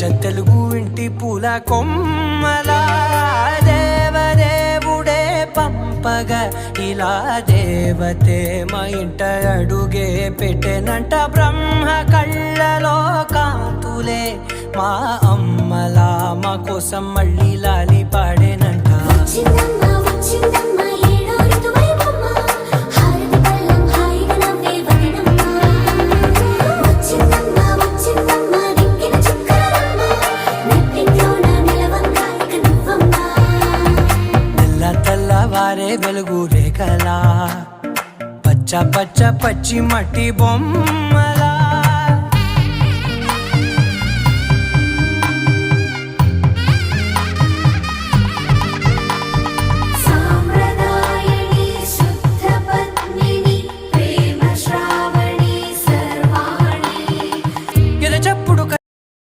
తెలుగు ఇంటి పూల కొమ్మలా దేవదేవుడే పంపగా ఇలా దేవతే మా ఇంట అడుగే పెట్టెనంట బ్రహ్మ కళ్ళలో కాంతులే మా అమ్మలా మా కోసం మళ్ళీ లాలి పాడేనంట వారే వెలుగు రేఖలా పచ్చ పచ్చి మట్టి బొమ్మ